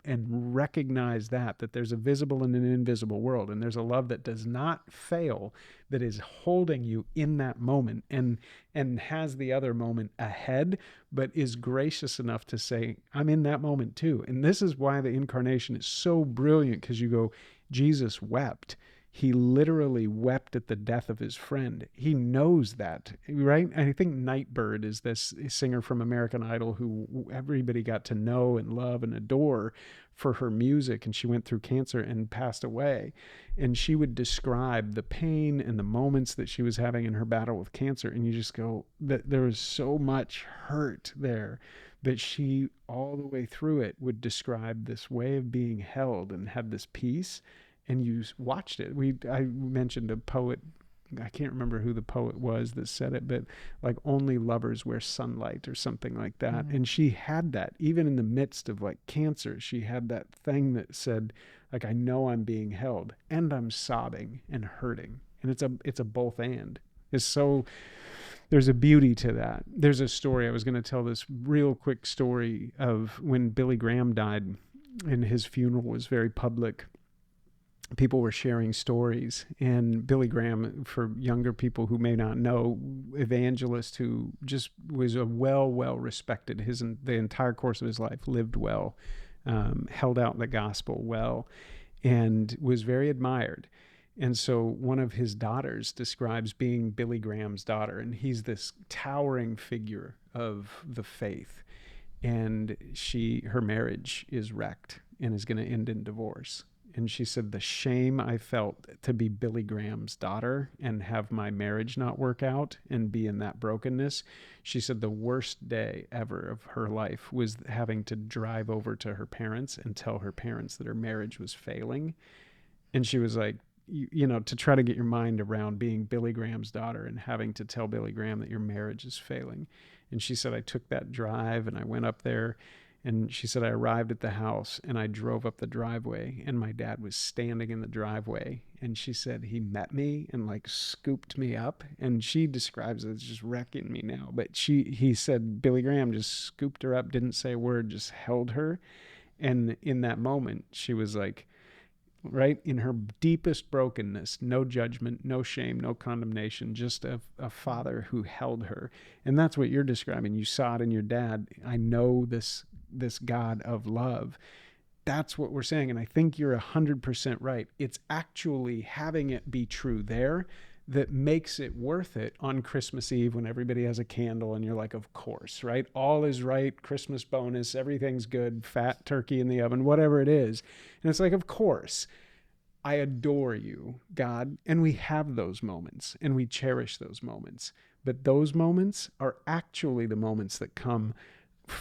And recognize that there's a visible and an invisible world. And there's a love that does not fail, that is holding you in that moment, and has the other moment ahead, but is gracious enough to say, I'm in that moment too. And this is why the incarnation is so brilliant, because you go, Jesus wept. He literally wept at the death of his friend. He knows that, right? And I think Nightbird is this singer from American Idol who everybody got to know and love and adore for her music. And she went through cancer and passed away. And she would describe the pain and the moments that she was having in her battle with cancer. And you just go, that there was so much hurt there, that she, all the way through it, would describe this way of being held and had this peace. And you watched it. I mentioned a poet, I can't remember who the poet was that said it, but like, only lovers wear sunlight or something like that. And she had that, even in the midst of like cancer, she had that thing that said, like, I know I'm being held, and I'm sobbing and hurting. And it's a both and. It's so, there's a beauty to that. There's a story, I was going to tell this real quick story of when Billy Graham died, and his funeral was very public. People were sharing stories, and Billy Graham, for younger people who may not know, evangelist who just was a well respected, the entire course of his life, lived well, held out the gospel well, and was very admired. And so one of his daughters describes being Billy Graham's daughter, and he's this towering figure of the faith, and her marriage is wrecked and is going to end in divorce. And she said, the shame I felt to be Billy Graham's daughter and have my marriage not work out and be in that brokenness. She said the worst day ever of her life was having to drive over to her parents and tell her parents that her marriage was failing. And she was like, you know, to try to get your mind around being Billy Graham's daughter and having to tell Billy Graham that your marriage is failing. And she said, I took that drive and I went up there. And she said, I arrived at the house and I drove up the driveway, and my dad was standing in the driveway. And she said, he met me and like scooped me up. And she describes it as just wrecking me now. But he said, Billy Graham just scooped her up, didn't say a word, just held her. And in that moment, she was like, right in her deepest brokenness, no judgment, no shame, no condemnation, just a father who held her. And that's what you're describing. You saw it in your dad. I know this God of love. That's what we're saying. And I think you're 100% right. It's actually having it be true there that makes it worth it on Christmas Eve when everybody has a candle and you're like, of course, right? All is right, Christmas bonus, everything's good, fat turkey in the oven, whatever it is. And it's like, of course, I adore you, God. And we have those moments and we cherish those moments. But those moments are actually the moments that come.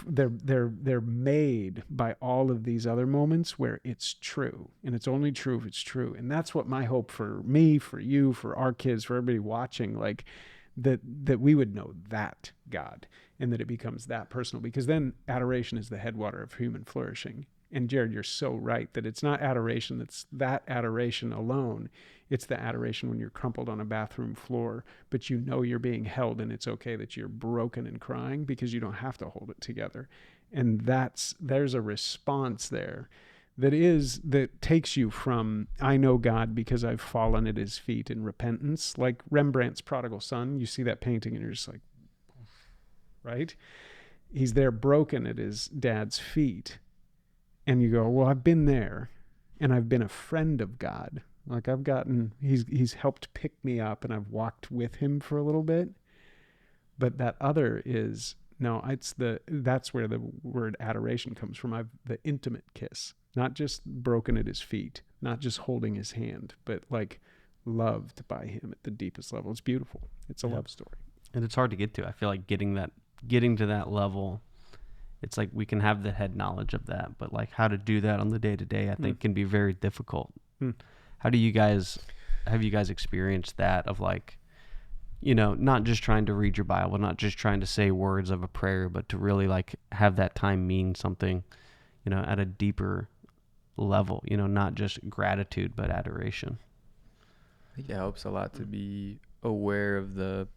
They're made by all of these other moments where it's true, and it's only true if it's true. And that's what my hope for me, for you, for our kids, for everybody watching, like that we would know that God, and that it becomes that personal, because then adoration is the headwater of human flourishing. And Jared, you're so right that it's not adoration that's that adoration alone. It's the adoration when you're crumpled on a bathroom floor, but you know you're being held, and it's okay that you're broken and crying because you don't have to hold it together. And there's a response there that takes you from, I know God because I've fallen at his feet in repentance. Like Rembrandt's Prodigal Son, you see that painting and you're just like, right? He's there broken at his dad's feet. And you go, well, I've been there, and I've been a friend of God. Like he's helped pick me up, and I've walked with him for a little bit. But that other is, no, that's where the word adoration comes from. The intimate kiss, not just broken at his feet, not just holding his hand, but like loved by him at the deepest level. It's beautiful. It's a love story. And it's hard to get to. I feel like getting to that level, it's like we can have the head knowledge of that, but like how to do that on the day to day, I think can be very difficult. How have you guys experienced that of like, not just trying to read your Bible, not just trying to say words of a prayer, but to really like have that time mean something, at a deeper level, not just gratitude, but adoration. I think it helps a lot to be aware of the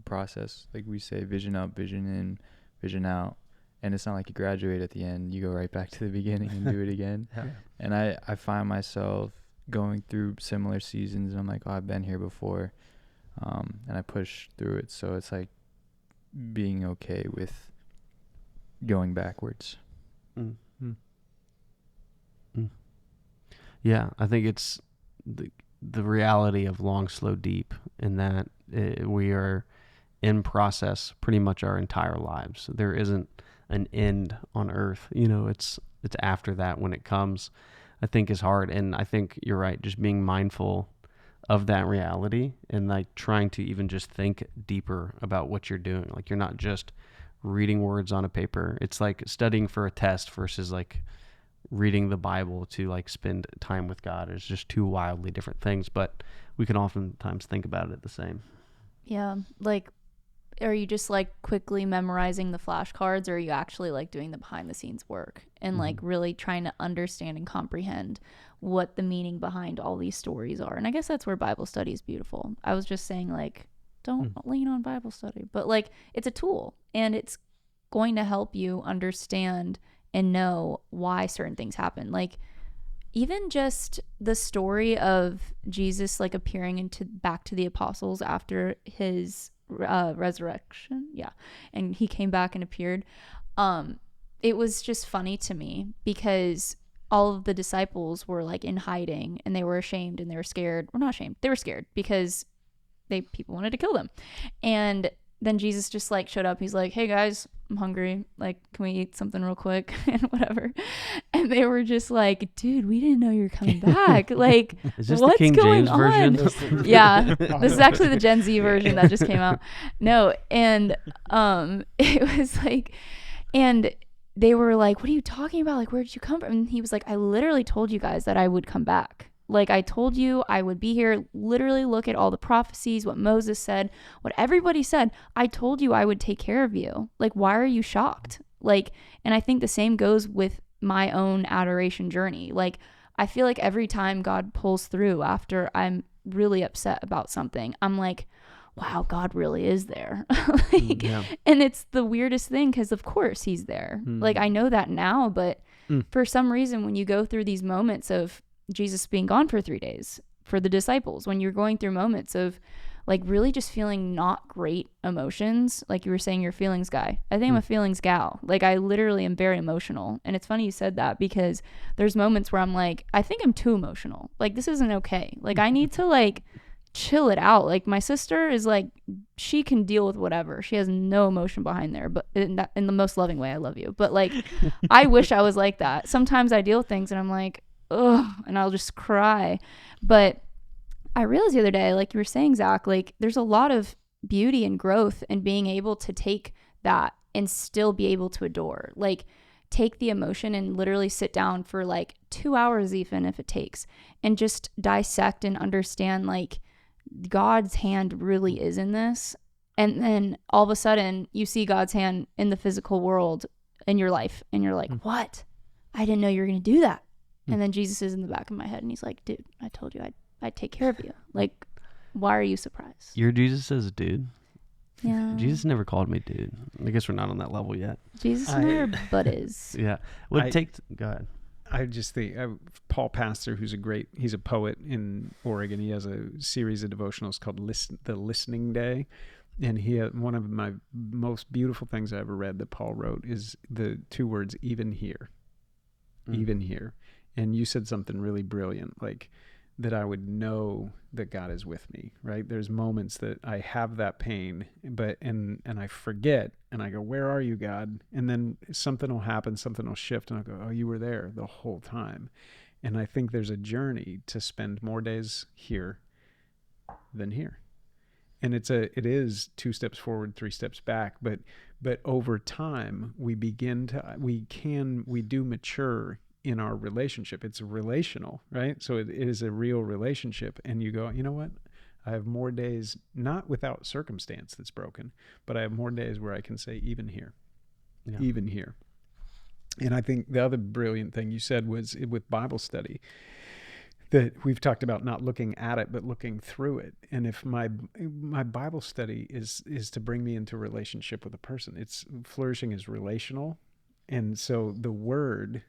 process. Like we say, vision up, vision in, vision out. And it's not like you graduate at the end, you go right back to the beginning and do it again. Yeah. And I find myself going through similar seasons, and I'm like, oh, I've been here before. And I push through it. So it's like being okay with going backwards. Yeah, I think it's the reality of long, slow, deep, in that we are in process pretty much our entire lives. There isn't an end on earth. It's after that when it comes, I think is hard. And I think you're right, just being mindful of that reality and like trying to even just think deeper about what you're doing. Like you're not just reading words on a paper. It's like studying for a test versus like reading the Bible to like spend time with God. It's just two wildly different things, but we can oftentimes think about it the same. Yeah. Like, are you just like quickly memorizing the flashcards, or are you actually like doing the behind the scenes work and like really trying to understand and comprehend what the meaning behind all these stories are? And I guess that's where Bible study is beautiful. I was just saying, like, don't lean on Bible study, but like it's a tool, and it's going to help you understand and know why certain things happen. Like even just the story of Jesus like appearing back to the apostles after his resurrection, and he came back and appeared. It was just funny to me because all of the disciples were like in hiding, and they were ashamed, and they were scared. Well, not ashamed, they were scared because people wanted to kill them. And then Jesus just like showed up. He's like, hey guys, I'm hungry. Like, can we eat something real quick? And whatever. And they were just like, dude, we didn't know you were coming back. Like, is this what's the King going James on? version? Yeah, this is actually the Gen Z version that just came out. No, and it was like, and they were like, what are you talking about? Like, where did you come from? And he was like, I literally told you guys that I would come back. Like, I told you I would be here. Literally look at all the prophecies, what Moses said, what everybody said. I told you I would take care of you. Like, why are you shocked? Like, and I think the same goes with my own adoration journey. Like, I feel like every time God pulls through after I'm really upset about something, I'm like, wow, God really is there. And it's the weirdest thing because, of course, he's there. Like, I know that now, but for some reason, when you go through these moments of Jesus being gone for 3 days, for the disciples, when you're going through moments of like really just feeling not great emotions, like you were saying, you're a feelings guy. I think I'm a feelings gal. Like, I literally am very emotional. And it's funny you said that because there's moments where I'm like, I think I'm too emotional. Like, this isn't okay. Like, I need to like chill it out. Like my sister is like, she can deal with whatever. She has no emotion behind there, but in the most loving way, I love you. But like, I wish I was like that. Sometimes I deal with things and I'm like, ugh, and I'll just cry. But I realized the other day, like you were saying, Zach, like there's a lot of beauty and growth in being able to take that and still be able to adore. Like take the emotion and literally sit down for like 2 hours, even if it takes, and just dissect and understand like God's hand really is in this. And then all of a sudden you see God's hand in the physical world in your life and you're like, what? I didn't know you were going to do that. And then Jesus is in the back of my head and he's like, dude, I told you I'd take care of you. Like, why are you surprised? Your Jesus says dude. Yeah. Jesus never called me dude. I guess we're not on that level yet. Jesus never but is. Yeah. Go ahead. I just think Paul Pastor, he's a poet in Oregon. He has a series of devotionals called The Listening Day. And he had one of my most beautiful things I ever read that Paul wrote is the 2 words, even here. Even here. And you said something really brilliant, like that I would know that God is with me, right? There's moments that I have that pain, and I forget, and I go, where are you, God? And then something will happen, something will shift, and I'll go, oh, you were there the whole time. And I think there's a journey to spend more days here than here. And it is 2 steps forward, 3 steps back, but over time we do mature in our relationship. It's relational, right? So it is a real relationship. And you go, you know what? I have more days, not without circumstance that's broken, but I have more days where I can say, even here, even here. And I think the other brilliant thing you said was with Bible study, that we've talked about not looking at it, but looking through it. And if my Bible study is to bring me into a relationship with a person, flourishing is relational. And so the word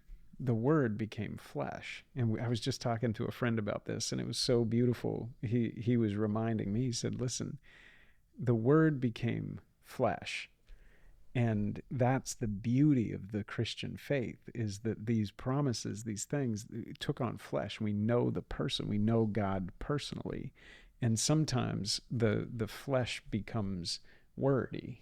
became flesh. And I was just talking to a friend about this, and it was so beautiful. He was reminding me, he said, listen, the word became flesh. And that's the beauty of the Christian faith, is that these promises, these things took on flesh. We know the person, we know God personally. And sometimes the flesh becomes wordy,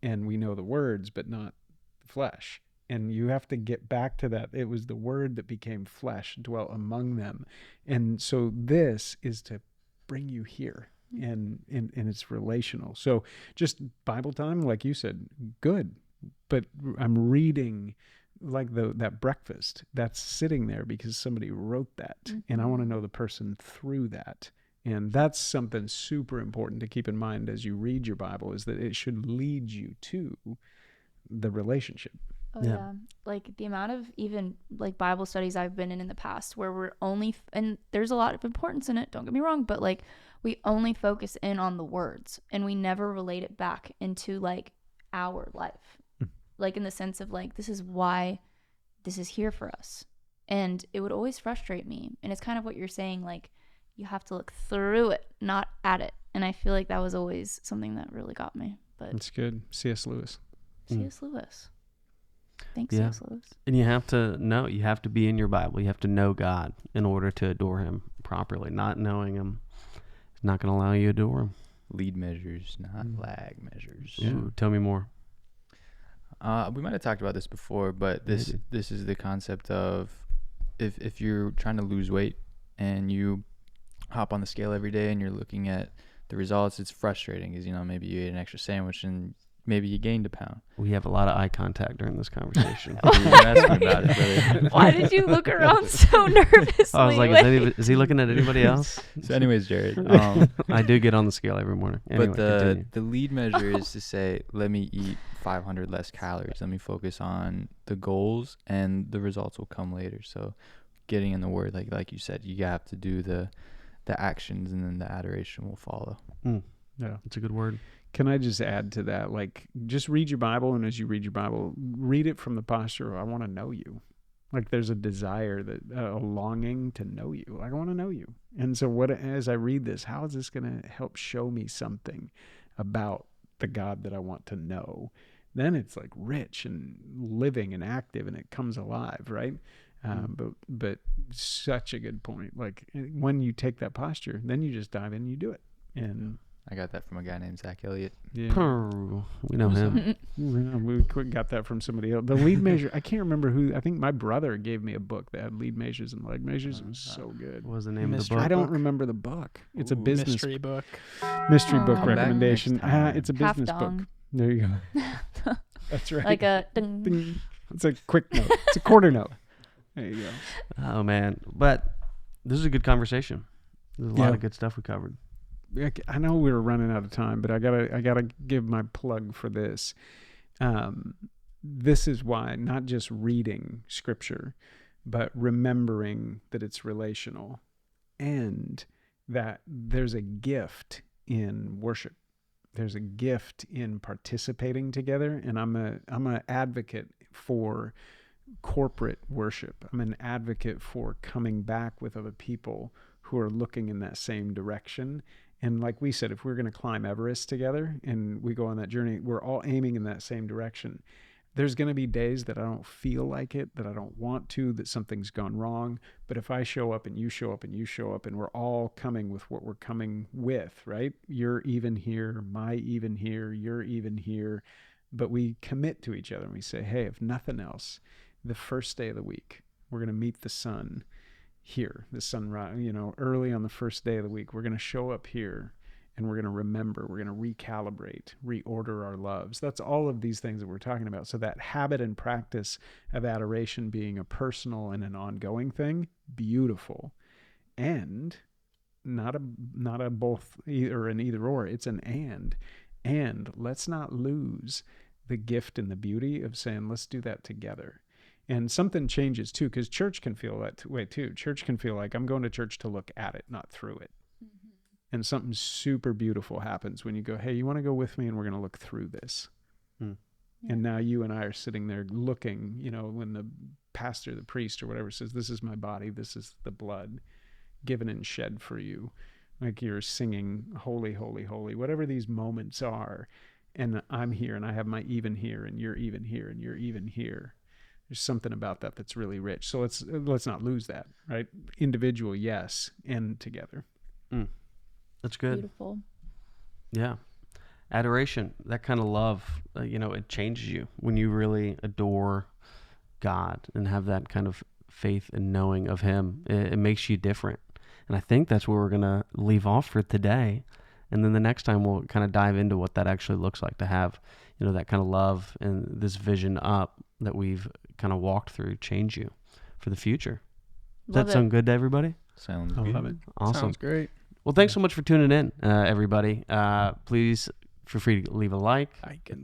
and we know the words, but not the flesh. And you have to get back to that. It was the word that became flesh, dwelt among them. And so this is to bring you here, and it's relational. So just Bible time, like you said, good. But I'm reading like that breakfast that's sitting there because somebody wrote that. And I want to know the person through that. And that's something super important to keep in mind as you read your Bible, is that it should lead you to the relationship. Oh yeah. Like the amount of even like Bible studies I've been in the past where we're only, and there's a lot of importance in it, don't get me wrong, but like we only focus in on the words and we never relate it back into like our life. Like in the sense of like, this is why this is here for us. And it would always frustrate me. And it's kind of what you're saying, like you have to look through it, not at it. And I feel like that was always something that really got me. But it's good. C.S. Lewis. C.S. Lewis. Thanks, C.S. Lewis. And you have to be in your Bible. You have to know God in order to adore him properly. Not knowing him is not going to allow you to adore him. Lead measures, not lag measures. Ooh, tell me more. We might have talked about this before, but this is the concept of if you're trying to lose weight and you hop on the scale every day and you're looking at the results, it's frustrating because, maybe you ate an extra sandwich and maybe you gained a pound. We have a lot of eye contact during this conversation. You asked me about it, brother. Why did you look around so nervously? I was like, is he looking at anybody else? So anyways, Jared. I do get on the scale every morning. Anyway, but the lead measure is to say, let me eat 500 less calories. Let me focus on the goals and the results will come later. So getting in the word, like you said, you have to do the actions and then the adoration will follow. Yeah, it's a good word. Can I just add to that? Like, just read your Bible, and as you read your Bible, read it from the posture of, I want to know you. Like, there's a desire, a longing to know you. Like, I want to know you. And so as I read this, how is this going to help show me something about the God that I want to know? Then it's like rich and living and active, and it comes alive, right? But such a good point. Like when you take that posture, then you just dive in and you do it. And I got that from a guy named Zach Elliott. yeah, We know him. we got that from somebody else. The lead measure, I can't remember who. I think my brother gave me a book that had lead measures and leg measures. It was so good. What was the name of the Mystery book? I don't book? remember the book. It's a Ooh. business Mystery book. mystery book Come back recommendation. next time. It's a Half business book. dong. There you go. That's right. Like a ding. Ding. It's a quick note. It's a quarter note. There you go. Oh man, but this is a good conversation. There's a lot Yeah. of good stuff we covered. I know we were running out of time, but I gotta give my plug for this. This is why, not just reading scripture, but remembering that it's relational, and that there's a gift in worship. There's a gift in participating together, and I'm an advocate for corporate worship. I'm an advocate for coming back with other people who are looking in that same direction. And like we said, if we're going to climb Everest together and we go on that journey, we're all aiming in that same direction. There's going to be days that I don't feel like it, that I don't want to, that something's gone wrong. But if I show up and you show up and you show up and we're all coming with what we're coming with, right? You're even here, my even here, you're even here. But we commit to each other and we say, hey, if nothing else, the first day of the week, we're going to meet the sun here, the sunrise, early on the first day of the week. We're going to show up here and we're going to remember, we're going to recalibrate, reorder our loves. That's all of these things that we're talking about. So that habit and practice of adoration being a personal and an ongoing thing, beautiful. And not a both or an either or, it's an and. And let's not lose the gift and the beauty of saying, let's do that together. And something changes too, because church can feel that way too. Church can feel like I'm going to church to look at it, not through it. Mm-hmm. And something super beautiful happens when you go, hey, you want to go with me and we're going to look through this. Mm. And now you and I are sitting there looking, when the pastor, the priest or whatever says, this is my body, this is the blood given and shed for you. Like you're singing, holy, holy, holy, whatever these moments are. And I'm here and I have my even here and you're even here and you're even here. There's something about that that's really rich. So let's not lose that, right? Individual, yes, and together. That's good. Beautiful. Yeah. Adoration, that kind of love, it changes you when you really adore God and have that kind of faith and knowing of him. It makes you different. And I think that's where we're going to leave off for today. And then the next time we'll kind of dive into what that actually looks like to have, that kind of love and this vision up that we've kind of walked through change you for the future. Does Love that it. sound good to everybody? Sounds I good. love it. Awesome. Sounds great. Well, thanks so much for tuning in, everybody. Please feel free to leave a like,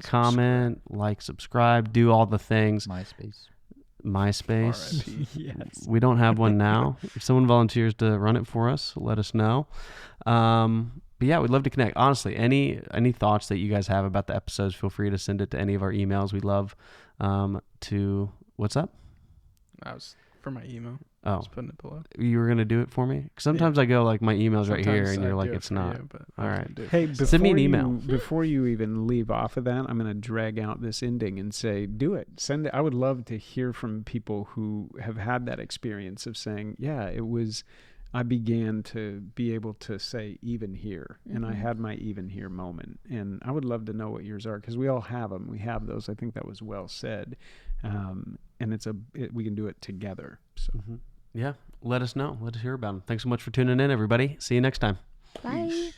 comment, subscribe, do all the things. MySpace. RIP. Yes. We don't have one now. If someone volunteers to run it for us, let us know. But yeah, we'd love to connect. Honestly, any thoughts that you guys have about the episodes, feel free to send it to any of our emails. We'd love to. What's up? That was for my email. Oh, Just putting it below. you were gonna do it for me? 'Cause sometimes I go like my email's right here, Sometimes and you're I like do it it's for not. you, but All I right. can do it Hey, for Send me an before email. before you even leave off of that, I'm going to drag out this ending and say, do it. Send it. I would love to hear from people who have had that experience of saying, yeah, I began to be able to say even here, and I had my even here moment. And I would love to know what yours are, because we all have them. We have those. I think that was well said. And we can do it together. So. Yeah, let us know. Let us hear about them. Thanks so much for tuning in, everybody. See you next time. Bye. Peace.